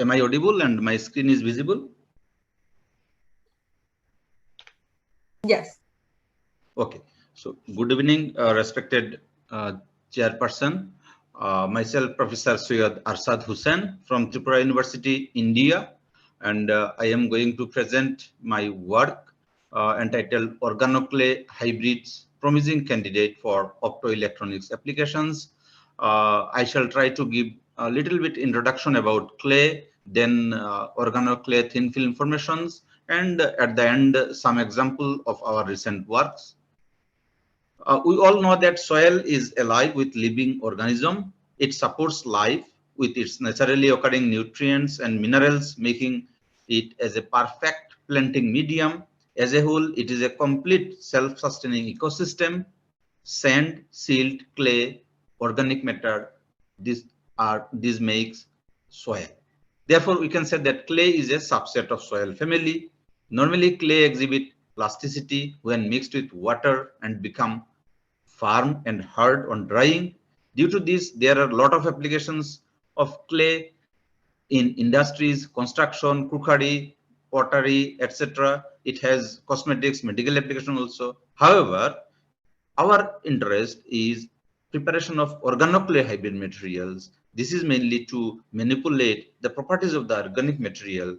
Am I audible and my screen is visible? Yes. Okay. So good evening, respected chairperson. Myself, Professor Syed Arshad Hussain from Tripura University, India, and I am going to present my work entitled Organoclay Hybrids, Promising Candidate for Optoelectronics Applications. I shall try to give a little bit introduction about clay, then organoclay thin film formations, and at the end some example of our recent works. We all know that soil is alive with living organism. It supports life with its naturally occurring nutrients and minerals, making it as a perfect planting medium. As a whole, it is a complete self-sustaining ecosystem. Sand, silt, clay, organic matter, these makes soil. Therefore, we can say that clay is a subset of soil family. Normally, clay exhibit plasticity when mixed with water and become firm and hard on drying. Due to this, there are a lot of applications of clay in industries, construction, cookery, pottery, etc. It has cosmetics, medical application also. However, our interest is preparation of organoclay hybrid materials. This is mainly to manipulate the properties of the organic material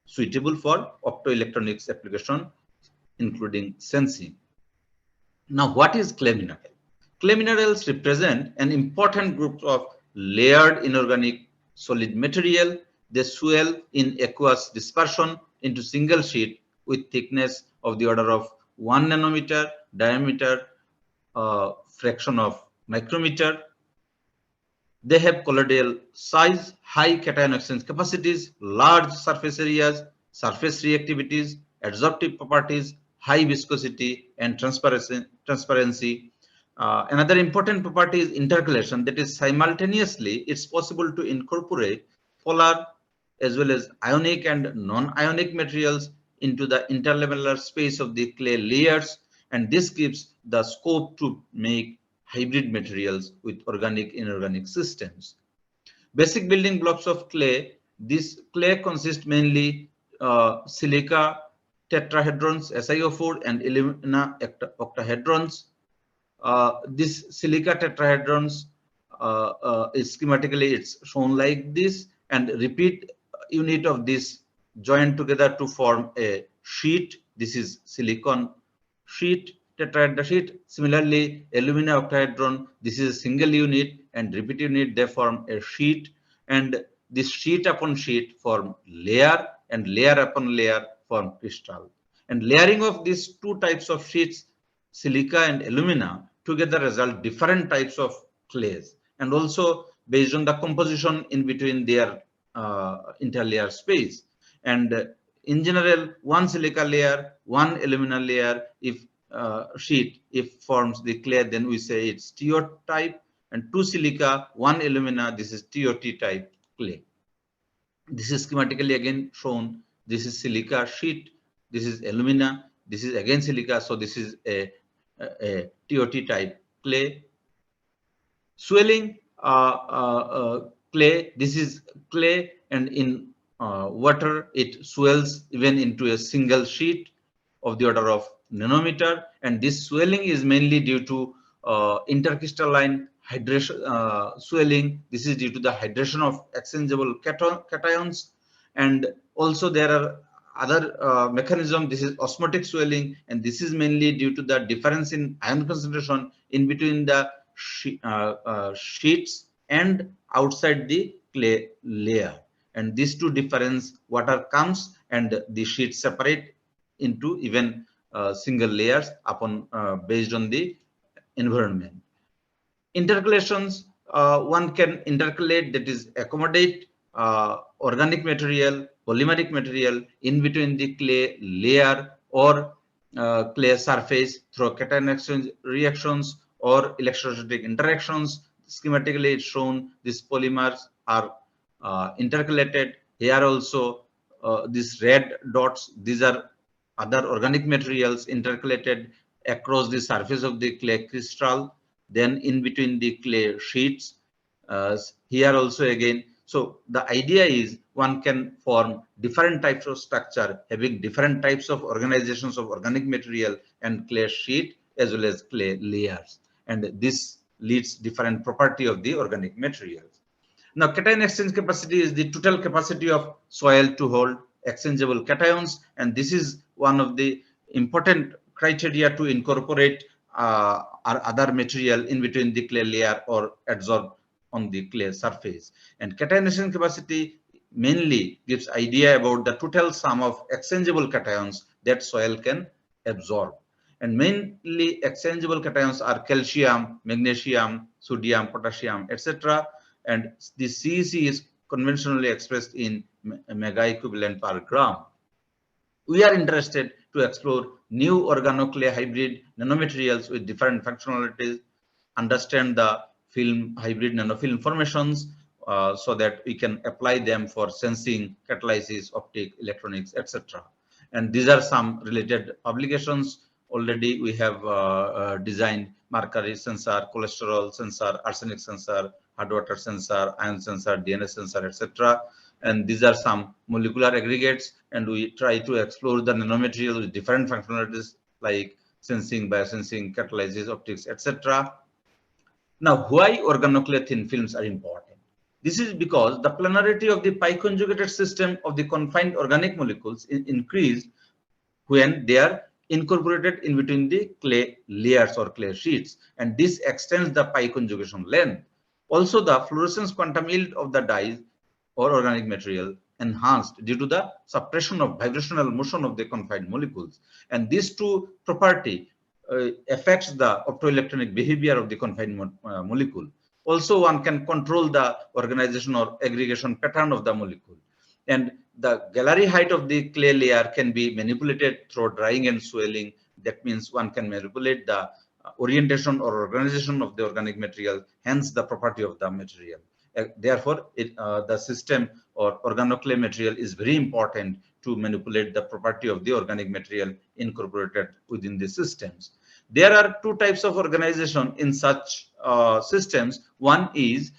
suitable for optoelectronics application, including sensing. Now, what is clay mineral? Clay minerals represent an important group of layered inorganic solid material. They swell in aqueous dispersion into single sheet with thickness of the order of 1 nanometer, diameter fraction of micrometer. They have colloidal size, high cation exchange capacities, large surface areas, surface reactivities, adsorptive properties, high viscosity, and transparency. Another important property is intercalation. That is, simultaneously, it's possible to incorporate polar as well as ionic and non-ionic materials into the interlamellar space of the clay layers, and this gives the scope to make hybrid materials with organic inorganic systems. Basic building blocks of clay. This clay consists mainly silica tetrahedrons SiO4 and alumina octahedrons. This silica tetrahedrons is schematically it's shown like this, and repeat unit of this joined together to form a sheet. This is silicon sheet, tetrahedral sheet. Similarly, alumina octahedron, this is a single unit, and repeat unit they form a sheet, and this sheet upon sheet form layer, and layer upon layer form crystal. And layering of these two types of sheets, silica and alumina, together result different types of clays, and also based on the composition in between their interlayer space. And in general, one silica layer, one alumina layer, if sheet, if forms the clay, then we say it's TO type, and two silica, one alumina, this is TOT type clay. This is schematically again shown. This is silica sheet, this is alumina, this is again silica, so this is a TOT type clay. Swelling clay, this is clay, and in water it swells even into a single sheet of the order of nanometer, and this swelling is mainly due to intercrystalline hydration swelling. This is due to the hydration of exchangeable cations, and also there are other mechanism. This is osmotic swelling, and this is mainly due to the difference in ion concentration in between the sheets and outside the clay layer, and these two difference water comes and the sheets separate into even single layers upon based on the environment. Intercalations, one can intercalate, that is accommodate organic material, polymeric material in between the clay layer or clay surface through cation exchange reactions or electrostatic interactions. Schematically, it's shown these polymers are intercalated. Here also, these red dots, these are other organic materials intercalated across the surface of the clay crystal, then in between the clay sheets. Here also again, So the idea is one can form different types of structure having different types of organizations of organic material and clay sheet as well as clay layers. And this leads different property of the organic materials. Now, cation exchange capacity is the total capacity of soil to hold exchangeable cations, and this is one of the important criteria to incorporate or other material in between the clay layer or adsorb on the clay surface. And cation exchange capacity mainly gives idea about the total sum of exchangeable cations that soil can absorb. And mainly exchangeable cations are calcium, magnesium, sodium, potassium, etc. And the CEC is conventionally expressed in mega equivalent per gram. We are interested to explore new organoclay hybrid nanomaterials with different functionalities, understand the film hybrid nanofilm formations so that we can apply them for sensing, catalysis, optic, electronics, etc. And these are some related publications. Already we have designed mercury sensor, cholesterol sensor, arsenic sensor, hard water sensor, ion sensor, DNA sensor, etc. And these are some molecular aggregates, and we try to explore the nanomaterial with different functionalities like sensing, biosensing, catalysis, optics, etc. Now, why organoclay thin films are important? This is because the planarity of the pi conjugated system of the confined organic molecules is increased when they are incorporated in between the clay layers or clay sheets, and this extends the pi conjugation length. Also, the fluorescence quantum yield of the dyes or organic material enhanced due to the suppression of vibrational motion of the confined molecules, and these two property affects the optoelectronic behavior of the confined molecule. Also, one can control the organization or aggregation pattern of the molecule, and the gallery height of the clay layer can be manipulated through drying and swelling. That means one can manipulate the orientation or organization of the organic material, hence the property of the material. Therefore, the system or organoclay material is very important to manipulate the property of the organic material incorporated within the systems. There are two types of organization in such systems. One is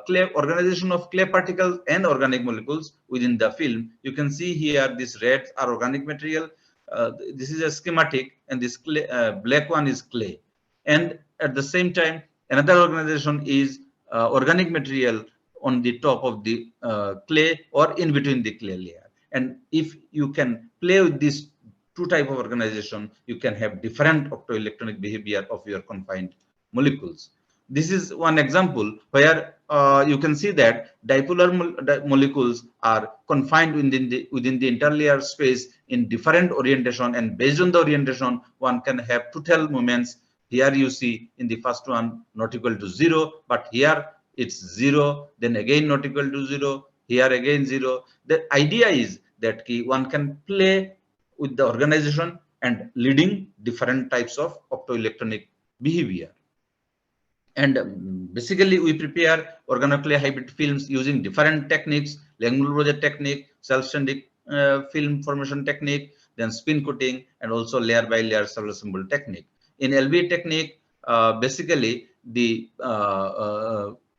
clay organization of clay particles and organic molecules within the film. You can see here this red are organic material. This is a schematic, and this clay, black one is clay. And at the same time, another organization is organic material on the top of the clay or in between the clay layer. And if you can play with these two type of organization, you can have different optoelectronic behavior of your confined molecules. This is one example where you can see that dipolar molecules are confined within the interlayer space in different orientation, and based on the orientation, one can have total moments. Here you see in the first one not equal to 0, but here it's 0, then again not equal to 0, here again 0. The idea is that one can play with the organization and leading different types of optoelectronic behavior. And basically, we prepare organoclay hybrid films using different techniques: Langmuir-Rogers technique, self-standing film formation technique, then spin coating, and also layer by layer sub-assembled technique. In LB technique, basically the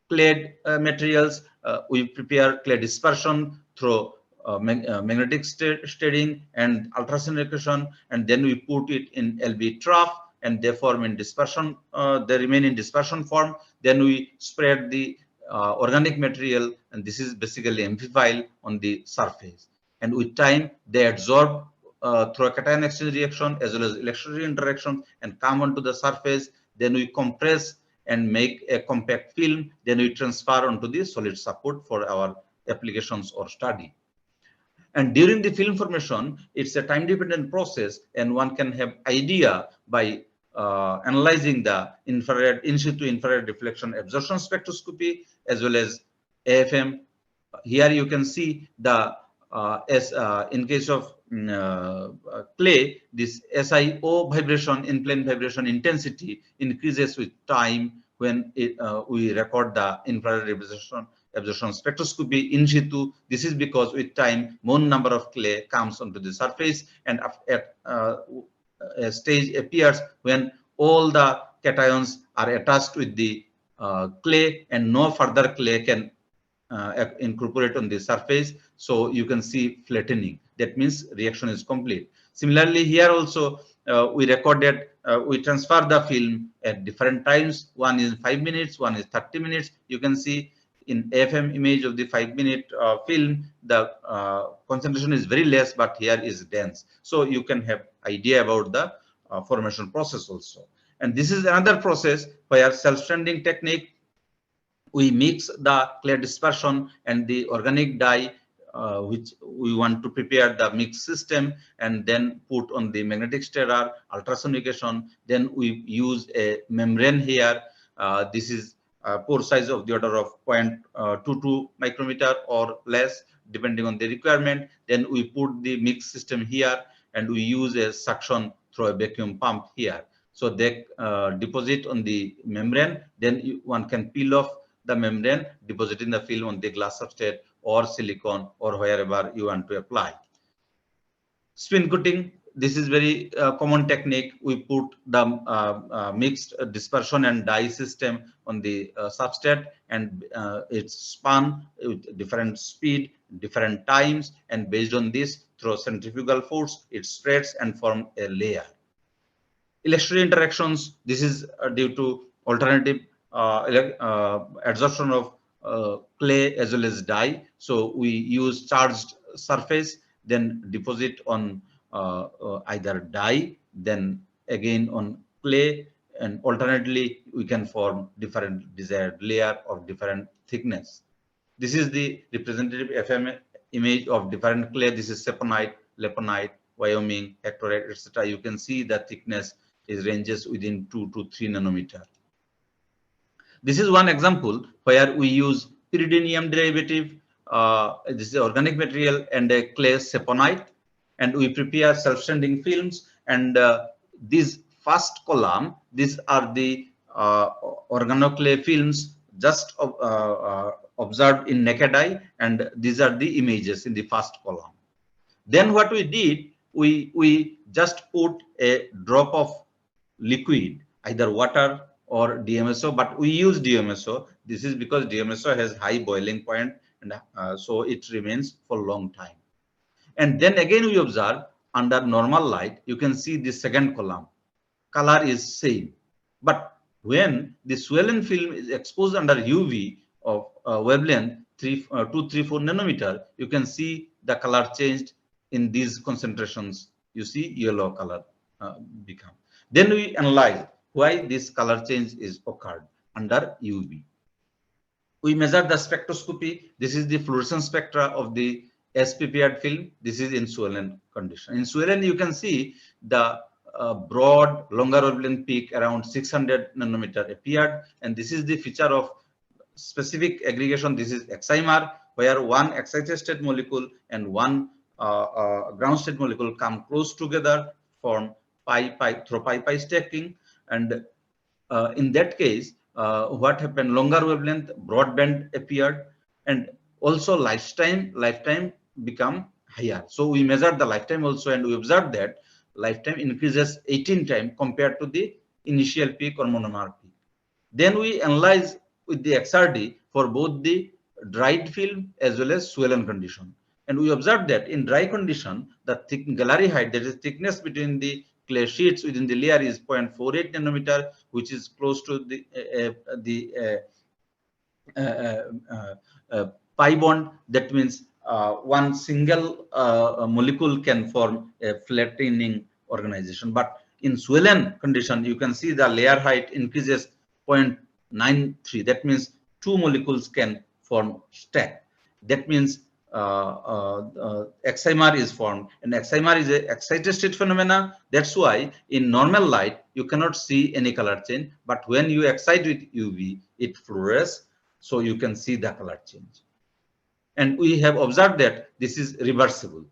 clay materials, we prepare clay dispersion through magnetic stirring and ultrasonic accretion, and then we put it in LB trough, and they form in dispersion, they remain in dispersion form. Then we spread the organic material, and this is basically amphiphile on the surface. And with time, they absorb through a cation exchange reaction as well as electrolytic interaction and come onto the surface. Then we compress and make a compact film. Then we transfer onto the solid support for our applications or study. And during the film formation, it's a time-dependent process, and one can have idea by analyzing the infrared in situ infrared reflection absorption spectroscopy as well as AFM. Here you can see the in case of clay, this SiO vibration, in plane vibration intensity increases with time when we record the infrared absorption spectroscopy in situ. This is because with time, more number of clay comes onto the surface, and at a stage appears when all the cations are attached with the clay, and no further clay can incorporate on the surface. So you can see flattening. That means reaction is complete. Similarly, here also we recorded, we transfer the film at different times. One is 5 minutes, one is 30 minutes. You can see in AFM image of the 5-minute film, the concentration is very less, but here is dense. So you can have idea about the formation process also. And this is another process where self-stranding technique. We mix the clay dispersion and the organic dye, which we want to prepare the mix system, and then put on the magnetic stirrer, ultrasonication. Then we use a membrane here. This is pore size of the order of 0.22 micrometer or less, depending on the requirement. Then we put the mix system here, and we use a suction through a vacuum pump here. So they deposit on the membrane. Then one can peel off the membrane, depositing the film on the glass substrate or silicone or wherever you want to apply. Spin coating. This is very common technique. We put the mixed dispersion and dye system on the substrate, and it's spun with different speed, different times, and based on this, through centrifugal force, it spreads and forms a layer. Electrolyte interactions. This is due to alternative adsorption of clay as well as dye. So we use charged surface, then deposit on either dye, then again on clay, and alternately we can form different desired layer of different thickness. This is the representative FM image of different clay. This is saponite, leponite, Wyoming, hectorite, etc. You can see the thickness is ranges within 2 to 3 nanometer. This is one example where we use pyridinium derivative. This is organic material and a clay saponite, and we prepare self-stranding films. And this first column, these are the organoclay films just observed in naked eye, and these are the images in the first column. Then what we did, we just put a drop of liquid, either water or DMSO, but we use DMSO. This is because DMSO has high boiling point, and so it remains for a long time. And then again we observe under normal light, you can see the second column. Color is same, but when the swollen film is exposed under UV of wavelength 234 nanometer, you can see the color changed in these concentrations. You see yellow color become. Then we analyze why this color change is occurred under UV. We measure the spectroscopy. This is the fluorescence spectra of the S-prepared film. This is in swollen condition. In swollen, you can see the broad, longer wavelength peak around 600 nanometer appeared, and this is the feature of specific aggregation. This is XIMR, where one excited state molecule and one ground state molecule come close together, form pi through pi stacking, and in that case, what happened? Longer wavelength, broadband appeared, and also lifetime become higher. So we measured the lifetime also, and we observed that lifetime increases 18 times compared to the initial peak or monomer peak. Then we analyze with the XRD for both the dried film as well as swollen condition, and we observed that in dry condition, the gallery height, that is thickness between the clay sheets within the layer, is 0.48 nanometer, which is close to the pi bond. That means one single molecule can form a flattening organization. But in swollen condition, you can see the layer height increases 0.93. That means two molecules can form stack. That means XIMR is formed, and XIMR is a excited state phenomena. That's why in normal light you cannot see any color change, but when you excite with UV, it fluoresces, so you can see the color change. And we have observed that this is reversible.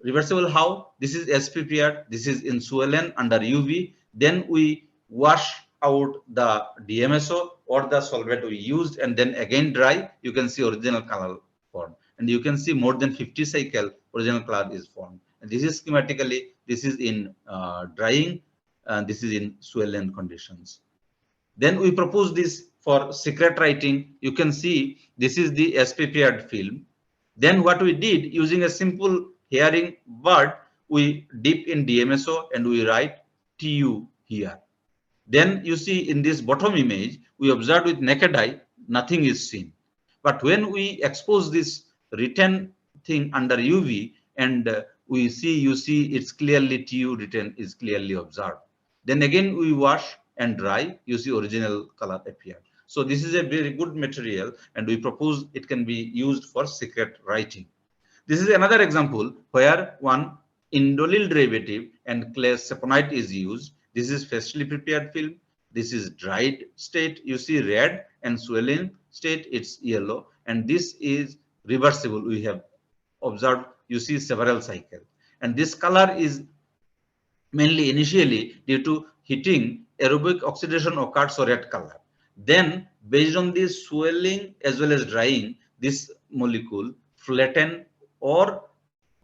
Reversible how? This is S-prepared, this is in swollen under UV. Then we wash out the DMSO or the solvent we used, and then again dry. You can see original color formed, and you can see more than 50 cycle original color is formed. And this is schematically, this is in drying, and this is in swollen conditions. Then we propose this for secret writing, you can see this is the S-prepared film. Then what we did, using a simple hearing word, we dip in DMSO and we write TU here. Then you see in this bottom image, we observe with naked eye, nothing is seen. But when we expose this written thing under UV and you see it's clearly TU written is clearly observed. Then again we wash and dry, you see original color appear. So this is a very good material and we propose it can be used for secret writing. This is another example where one indolil derivative and clay saponite is used. This is freshly prepared film. This is dried state. You see red and swelling state, it's yellow. And this is reversible. We have observed, you see several cycles. And this color is mainly initially due to heating, aerobic oxidation occurs so red color. Then based on this swelling as well as drying, this molecule flatten or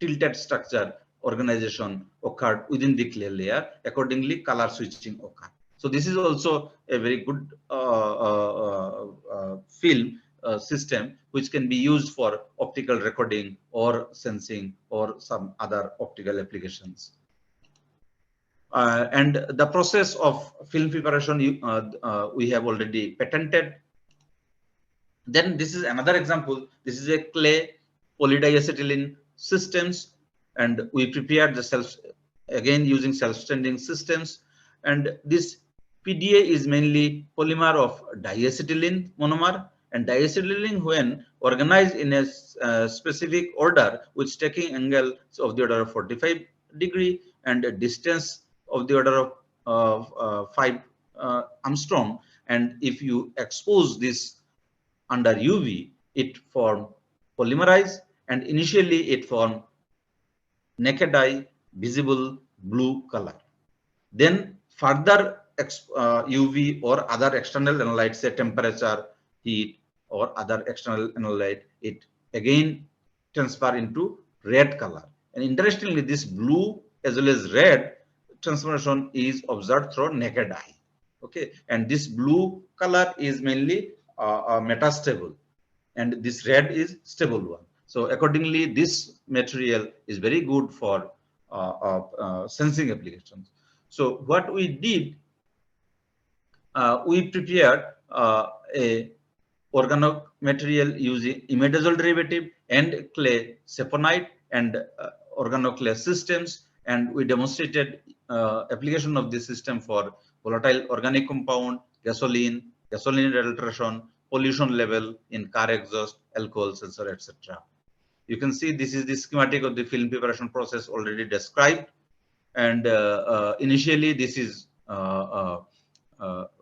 tilted structure organization occurred within the clay layer. Accordingly, color switching occurred. So this is also a very good film system which can be used for optical recording or sensing or some other optical applications. And the process of film preparation we have already patented. Then this is another example. This is a clay polydiacetylene systems, and we prepared the again using self-standing systems. And this PDA is mainly polymer of diacetylene monomer, and diacetylene, when organized in a specific order with stacking angles of the order of 45 degree and a distance of the order of 5 Armstrong, and if you expose this under UV, it form polymerize, and initially it form naked eye visible blue color. Then further UV or other external analytes, say temperature, heat, or other external analyte, it again transfer into red color. And interestingly, this blue as well as red transformation is observed through naked eye. Okay, and this blue color is mainly metastable, and this red is stable one. So accordingly, this material is very good for sensing applications. So what we did, we prepared a organic material using imidazole derivative and clay saponite and organoclay systems, and we demonstrated application of this system for volatile organic compound, gasoline adulteration, pollution level in car exhaust, alcohol sensor, etc. You can see this is the schematic of the film preparation process already described. And initially this is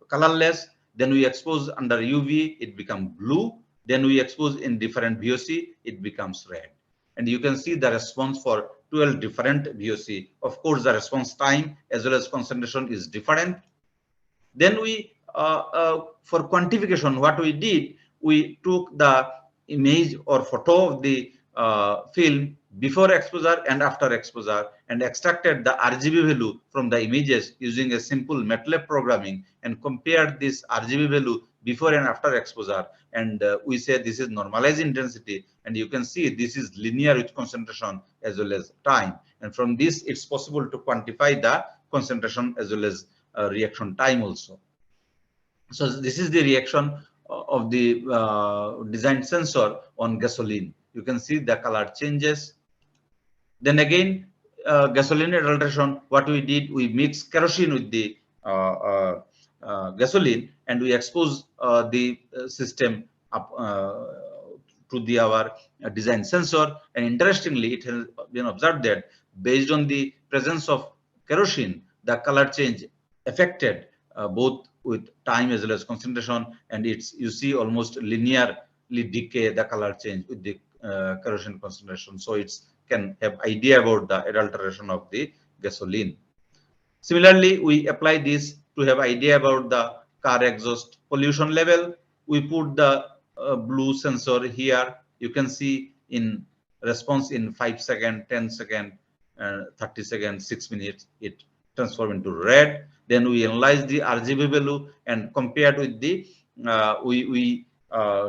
colorless. Then we expose under UV, it becomes blue. Then we expose in different VOC, it becomes red. And you can see the response for 12 different VOC. Of course, the response time as well as concentration is different. Then we, for quantification, what we did, we took the image or photo of the film before exposure and after exposure and extracted the RGB value from the images using a simple MATLAB programming and compared this RGB value before and after exposure, and we say this is normalized intensity, and you can see this is linear with concentration as well as time, and from this it's possible to quantify the concentration as well as reaction time also. So this is the reaction of the design sensor on gasoline. You can see the color changes. Then again, gasoline adulteration, what we did, we mix kerosene with the gasoline, and we expose the system up to our design sensor. And interestingly, it has been observed that based on the presence of kerosene, the color change affected both with time as well as concentration, and it's, you see, almost linearly decay the color change with the kerosene concentration. So it's can have idea about the adulteration of the gasoline. Similarly, we apply this to have idea about the car exhaust pollution level. We put the blue sensor here. You can see in response in 5 seconds, 10 seconds, 30 seconds, 6 minutes, it transforms into red. Then we analyze the RGB value and compared with the we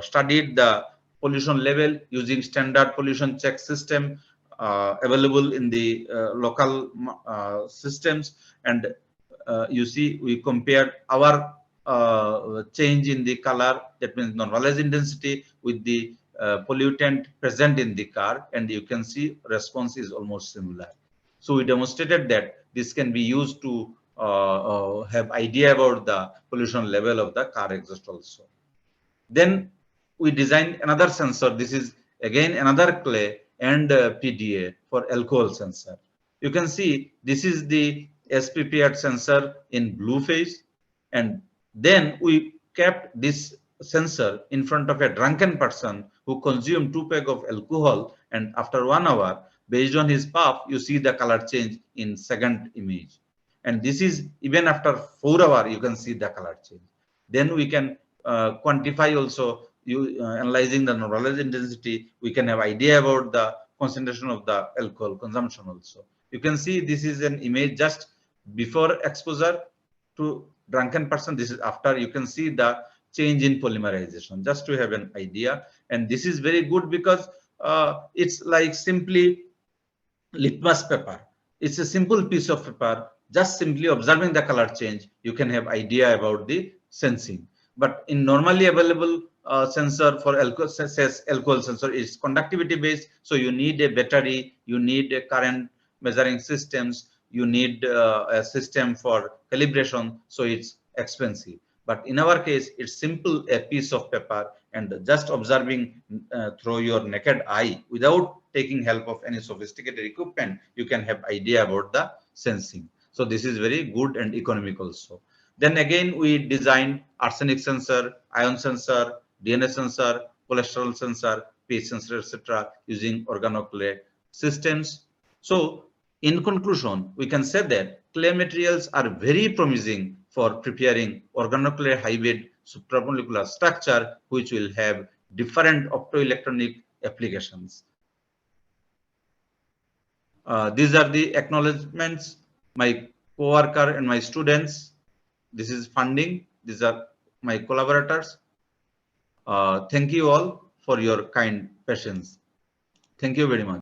studied the pollution level using standard pollution check system available in the local systems, and you see we compared our change in the color, that means normalized intensity, with the pollutant present in the car, and you can see response is almost similar. So we demonstrated that this can be used to have idea about the pollution level of the car exhaust also. Then we designed another sensor. This is again another clay and PDA for alcohol sensor. You can see this is the SPPR sensor in blue phase, and then we kept this sensor in front of a drunken person who consumed 2 peg of alcohol, and after 1 hour, based on his puff, you see the color change in second image. And this is even after 4 hours, you can see the color change. Then we can quantify also, analyzing the normalized intensity, we can have idea about the concentration of the alcohol consumption also. You can see this is an image just before exposure to drunken person. This is after. You can see the change in polymerization, just to have an idea. And this is very good because it's like simply litmus paper. It's a simple piece of paper. Just simply observing the color change, you can have idea about the sensing. But in normally available sensor for alcohol, says alcohol sensor, is conductivity based. So you need a battery, you need a current measuring systems, you need a system for calibration. So it's expensive. But in our case, it's simple, a piece of paper, and just observing through your naked eye without taking help of any sophisticated equipment, you can have idea about the sensing. So this is very good and economical also. Then again, we designed arsenic sensor, ion sensor, DNA sensor, cholesterol sensor, pH sensor, etc., using organoclay systems. So in conclusion, we can say that clay materials are very promising for preparing organoclay hybrid supramolecular structure, which will have different optoelectronic applications. These are the acknowledgements, my co-worker and my students. This is funding. These are my collaborators. Thank you all for your kind patience. Thank you very much.